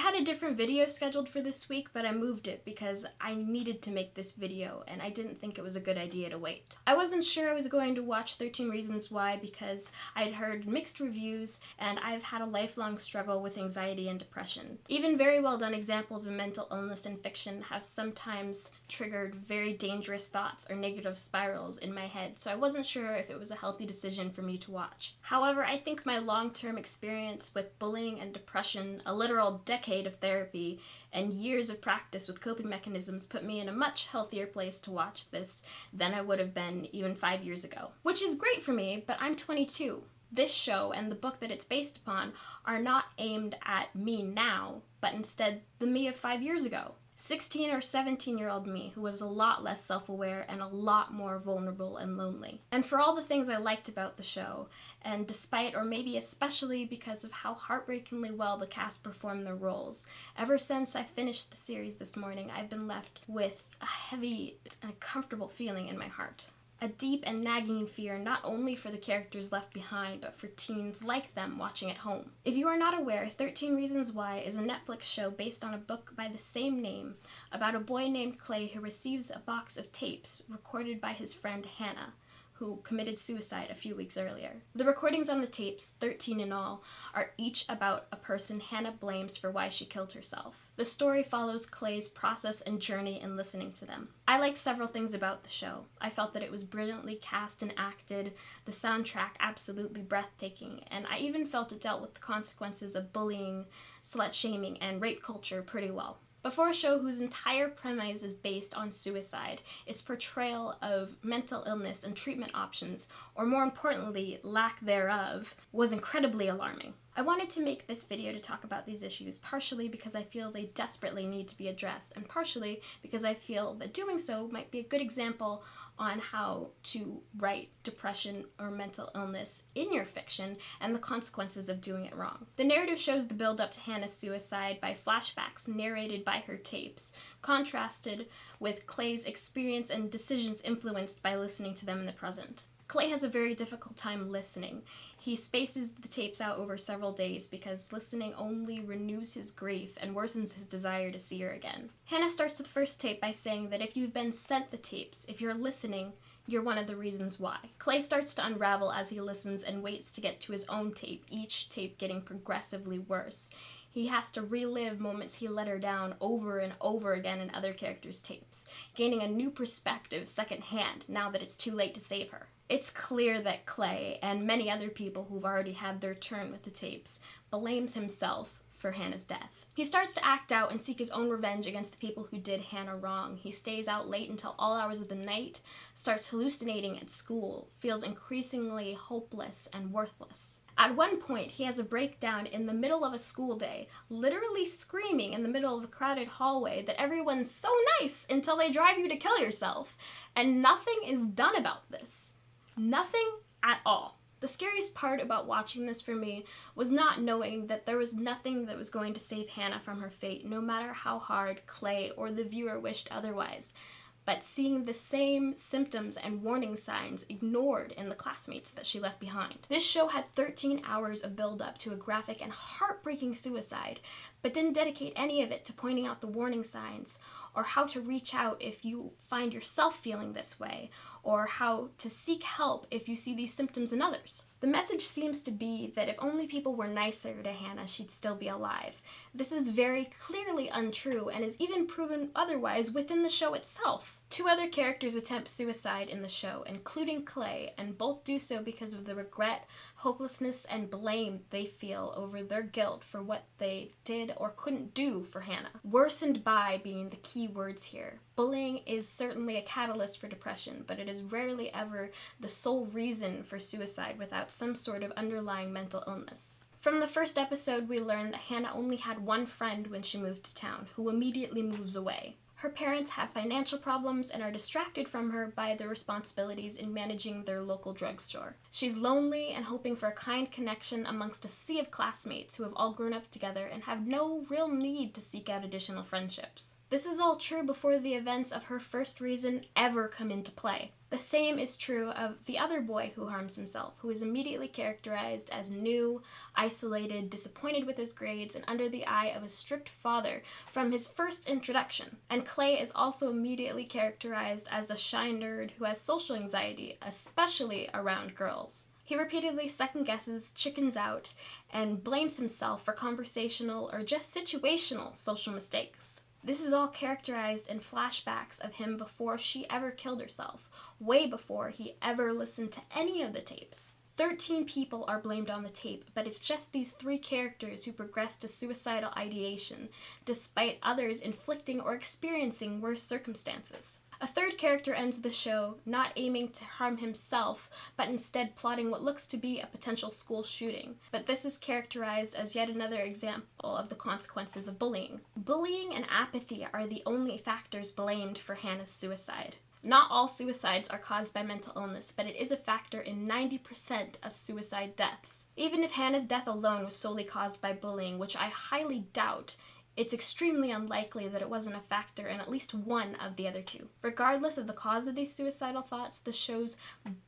had a different video scheduled for this week, but I moved it because I needed to make this video and I didn't think it was a good idea to wait. I wasn't sure I was going to watch 13 Reasons Why because I'd heard mixed reviews and I've had a lifelong struggle with anxiety and depression. Even very well done examples of mental illness in fiction have sometimes triggered very dangerous thoughts or negative spirals in my head, so I wasn't sure if it was a healthy decision for me to watch. However, I think my long-term experience with bullying and depression, a literal decade of therapy, and years of practice with coping mechanisms put me in a much healthier place to watch this than I would have been even 5 years ago. Which is great for me, but I'm 22. This show and the book that it's based upon are not aimed at me now, but instead the me of 5 years ago. 16 or 17-year-old me who was a lot less self-aware and a lot more vulnerable and lonely. And for all the things I liked about the show, and despite or maybe especially because of how heartbreakingly well the cast performed their roles, ever since I finished the series this morning, I've been left with a heavy and uncomfortable feeling in my heart. A deep and nagging fear not only for the characters left behind, but for teens like them watching at home. If you are not aware, 13 Reasons Why is a Netflix show based on a book by the same name about a boy named Clay who receives a box of tapes recorded by his friend Hannah, who committed suicide a few weeks earlier. The recordings on the tapes, 13 in all, are each about a person Hannah blames for why she killed herself. The story follows Clay's process and journey in listening to them. I like several things about the show. I felt that it was brilliantly cast and acted, the soundtrack absolutely breathtaking, and I even felt it dealt with the consequences of bullying, slut-shaming, and rape culture pretty well. But for a show whose entire premise is based on suicide, its portrayal of mental illness and treatment options, or more importantly, lack thereof, was incredibly alarming. I wanted to make this video to talk about these issues partially because I feel they desperately need to be addressed, and partially because I feel that doing so might be a good example on how to write depression or mental illness in your fiction and the consequences of doing it wrong. The narrative shows the build up to Hannah's suicide by flashbacks narrated by her tapes, contrasted with Clay's experience and decisions influenced by listening to them in the present. Clay has a very difficult time listening. He spaces the tapes out over several days because listening only renews his grief and worsens his desire to see her again. Hannah starts the first tape by saying that if you've been sent the tapes, if you're listening, you're one of the reasons why. Clay starts to unravel as he listens and waits to get to his own tape, each tape getting progressively worse. He has to relive moments he let her down over and over again in other characters' tapes, gaining a new perspective secondhand now that it's too late to save her. It's clear that Clay, and many other people who've already had their turn with the tapes, blames himself for Hannah's death. He starts to act out and seek his own revenge against the people who did Hannah wrong. He stays out late until all hours of the night, starts hallucinating at school, feels increasingly hopeless and worthless. At one point, he has a breakdown in the middle of a school day, literally screaming in the middle of a crowded hallway that everyone's so nice until they drive you to kill yourself, and nothing is done about this. Nothing at all. The scariest part about watching this for me was not knowing that there was nothing that was going to save Hannah from her fate, no matter how hard Clay or the viewer wished otherwise, but seeing the same symptoms and warning signs ignored in the classmates that she left behind. This show had 13 hours of build-up to a graphic and heartbreaking suicide, but didn't dedicate any of it to pointing out the warning signs, or how to reach out if you find yourself feeling this way, or how to seek help if you see these symptoms in others. The message seems to be that if only people were nicer to Hannah, she'd still be alive. This is very clearly untrue and is even proven otherwise within the show itself. 2 other characters attempt suicide in the show, including Clay, and both do so because of the regret, hopelessness, and blame they feel over their guilt for what they did or couldn't do for Hannah. Worsened by being the key words here. Bullying is certainly a catalyst for depression, but it is rarely ever the sole reason for suicide without some sort of underlying mental illness. From the first episode, we learn that Hannah only had one friend when she moved to town, who immediately moves away. Her parents have financial problems and are distracted from her by their responsibilities in managing their local drugstore. She's lonely and hoping for a kind connection amongst a sea of classmates who have all grown up together and have no real need to seek out additional friendships. This is all true before the events of her first reason ever come into play. The same is true of the other boy who harms himself, who is immediately characterized as new, isolated, disappointed with his grades, and under the eye of a strict father from his first introduction. And Clay is also immediately characterized as a shy nerd who has social anxiety, especially around girls. He repeatedly second-guesses, chickens out, and blames himself for conversational or just situational social mistakes. This is all characterized in flashbacks of him before she ever killed herself, way before he ever listened to any of the tapes. 13 people are blamed on the tape, but it's just these 3 characters who progress to suicidal ideation, despite others inflicting or experiencing worse circumstances. A third character ends the show not aiming to harm himself, but instead plotting what looks to be a potential school shooting. But this is characterized as yet another example of the consequences of bullying. Bullying and apathy are the only factors blamed for Hannah's suicide. Not all suicides are caused by mental illness, but it is a factor in 90% of suicide deaths. Even if Hannah's death alone was solely caused by bullying, which I highly doubt, it's extremely unlikely that it wasn't a factor in at least one of the other 2. Regardless of the cause of these suicidal thoughts, the show's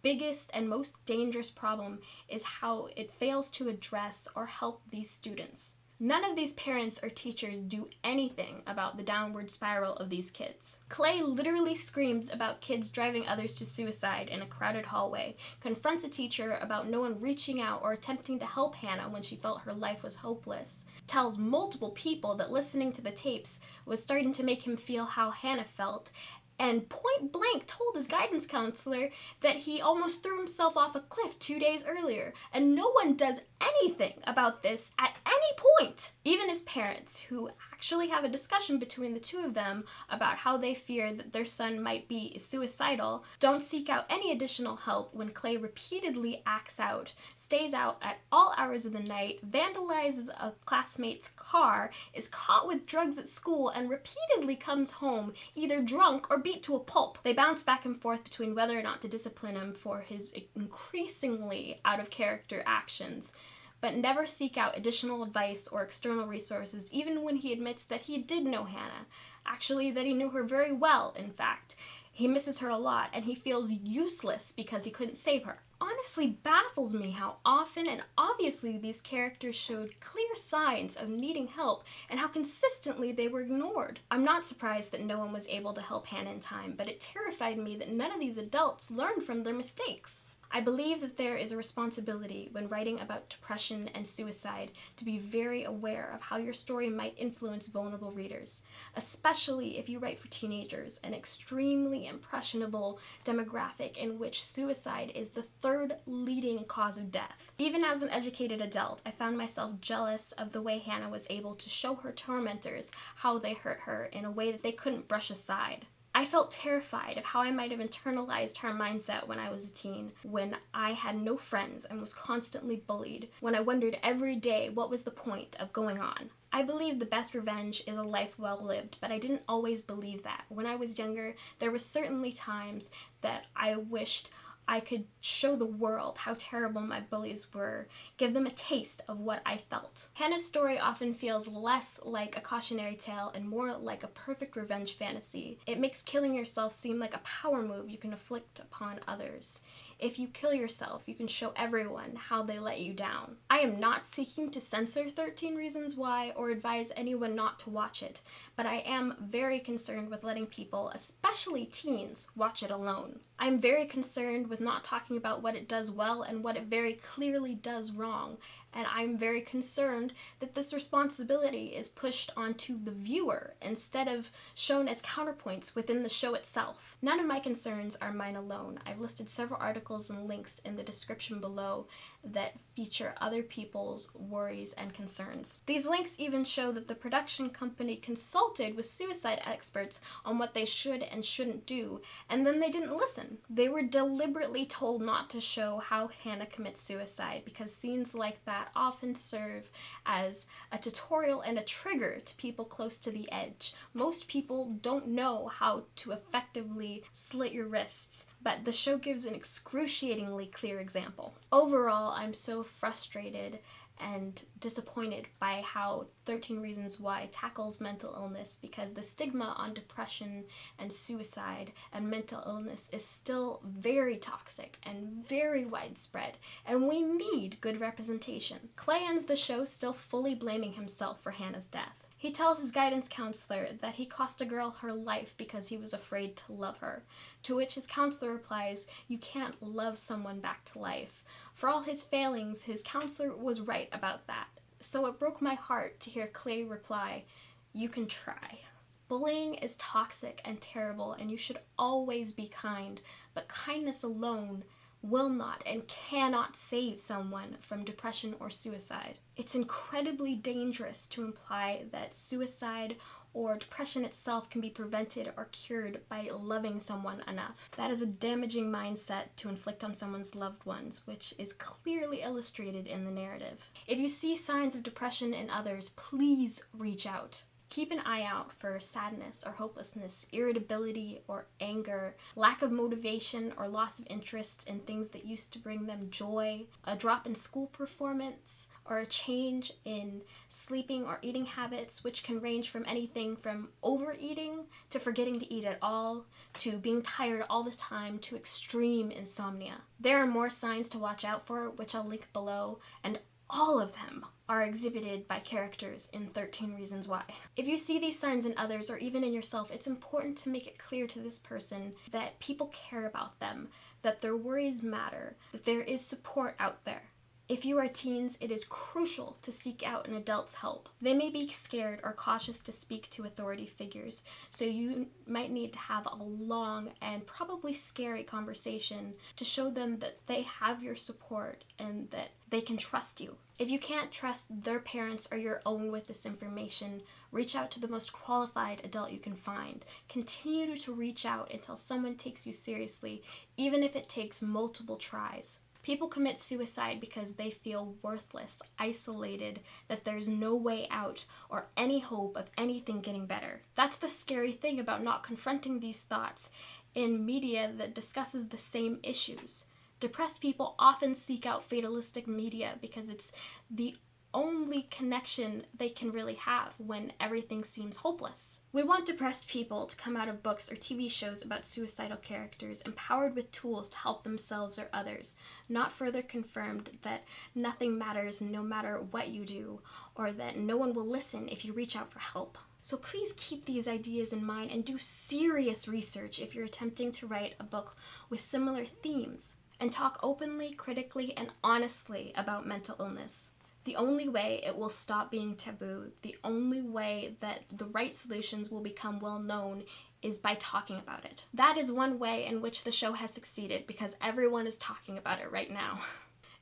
biggest and most dangerous problem is how it fails to address or help these students. None of these parents or teachers do anything about the downward spiral of these kids. Clay literally screams about kids driving others to suicide in a crowded hallway, confronts a teacher about no one reaching out or attempting to help Hannah when she felt her life was hopeless, tells multiple people that listening to the tapes was starting to make him feel how Hannah felt, and point blank told his guidance counselor that he almost threw himself off a cliff 2 days earlier, and no one does anything about this at any point. Even his parents, who actually have a discussion between the 2 of them about how they fear that their son might be suicidal, don't seek out any additional help when Clay repeatedly acts out, stays out at all hours of the night, vandalizes a classmate's car, is caught with drugs at school, and repeatedly comes home either drunk or beat to a pulp. They bounce back and forth between whether or not to discipline him for his increasingly out-of-character actions, but never seek out additional advice or external resources, even when he admits that he did know Hannah. Actually, that he knew her very well, in fact. He misses her a lot, and he feels useless because he couldn't save her. Honestly baffles me how often and obviously these characters showed clear signs of needing help and how consistently they were ignored. I'm not surprised that no one was able to help Hannah in time, but it terrified me that none of these adults learned from their mistakes. I believe that there is a responsibility when writing about depression and suicide to be very aware of how your story might influence vulnerable readers, especially if you write for teenagers, an extremely impressionable demographic in which suicide is the 3rd leading cause of death. Even as an educated adult, I found myself jealous of the way Hannah was able to show her tormentors how they hurt her in a way that they couldn't brush aside. I felt terrified of how I might have internalized her mindset when I was a teen, when I had no friends and was constantly bullied, when I wondered every day what was the point of going on. I believe the best revenge is a life well lived, but I didn't always believe that. When I was younger, there were certainly times that I wished I could show the world how terrible my bullies were, give them a taste of what I felt. Hannah's story often feels less like a cautionary tale and more like a perfect revenge fantasy. It makes killing yourself seem like a power move you can inflict upon others. If you kill yourself, you can show everyone how they let you down. I am not seeking to censor 13 Reasons Why or advise anyone not to watch it, but I am very concerned with letting people, especially teens, watch it alone. I'm very concerned with not talking about what it does well and what it very clearly does wrong, and I'm very concerned that this responsibility is pushed onto the viewer instead of shown as counterpoints within the show itself. None of my concerns are mine alone. I've listed several articles and links in the description below that feature other people's worries and concerns. These links even show that the production company consulted with suicide experts on what they should and shouldn't do, and then they didn't listen. They were deliberately told not to show how Hannah commits suicide because scenes like that often serve as a tutorial and a trigger to people close to the edge. Most people don't know how to effectively slit your wrists, but the show gives an excruciatingly clear example. Overall, I'm so frustrated and disappointed by how 13 Reasons Why tackles mental illness, because the stigma on depression and suicide and mental illness is still very toxic and very widespread, and we need good representation. Clay ends the show still fully blaming himself for Hannah's death. He tells his guidance counselor that he cost a girl her life because he was afraid to love her, to which his counselor replies, "You can't love someone back to life." For all his failings, his counselor was right about that. So it broke my heart to hear Clay reply, "You can try." Bullying is toxic and terrible, and you should always be kind, but kindness alone will not and cannot save someone from depression or suicide. It's incredibly dangerous to imply that suicide or depression itself can be prevented or cured by loving someone enough. That is a damaging mindset to inflict on someone's loved ones, which is clearly illustrated in the narrative. If you see signs of depression in others, please reach out. Keep an eye out for sadness or hopelessness, irritability or anger, lack of motivation or loss of interest in things that used to bring them joy, a drop in school performance, or a change in sleeping or eating habits, which can range from anything from overeating to forgetting to eat at all, to being tired all the time, to extreme insomnia. There are more signs to watch out for, which I'll link below, and all of them are exhibited by characters in 13 Reasons Why. If you see these signs in others or even in yourself, it's important to make it clear to this person that people care about them, that their worries matter, that there is support out there. If you are teens, it is crucial to seek out an adult's help. They may be scared or cautious to speak to authority figures, so you might need to have a long and probably scary conversation to show them that they have your support and that they can trust you. If you can't trust their parents or your own with this information, reach out to the most qualified adult you can find. Continue to reach out until someone takes you seriously, even if it takes multiple tries. People commit suicide because they feel worthless, isolated, that there's no way out or any hope of anything getting better. That's the scary thing about not confronting these thoughts in media that discusses the same issues. Depressed people often seek out fatalistic media because it's the only connection they can really have when everything seems hopeless. We want depressed people to come out of books or TV shows about suicidal characters empowered with tools to help themselves or others, not further confirmed that nothing matters no matter what you do, or that no one will listen if you reach out for help. So please keep these ideas in mind and do serious research if you're attempting to write a book with similar themes, and talk openly, critically, and honestly about mental illness. The only way it will stop being taboo, the only way that the right solutions will become well known is by talking about it. That is one way in which the show has succeeded, because everyone is talking about it right now.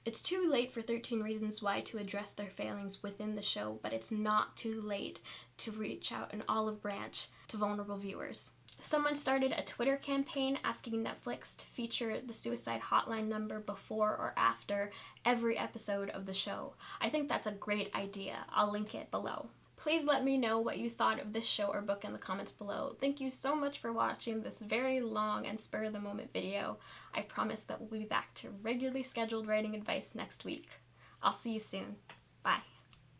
It's too late for 13 Reasons Why to address their failings within the show, but it's not too late to reach out an olive branch to vulnerable viewers. Someone started a Twitter campaign asking Netflix to feature the suicide hotline number before or after every episode of the show. I think that's a great idea. I'll link it below. Please let me know what you thought of this show or book in the comments below. Thank you so much for watching this very long and spur-of-the-moment video. I promise that we'll be back to regularly scheduled writing advice next week. I'll see you soon. Bye.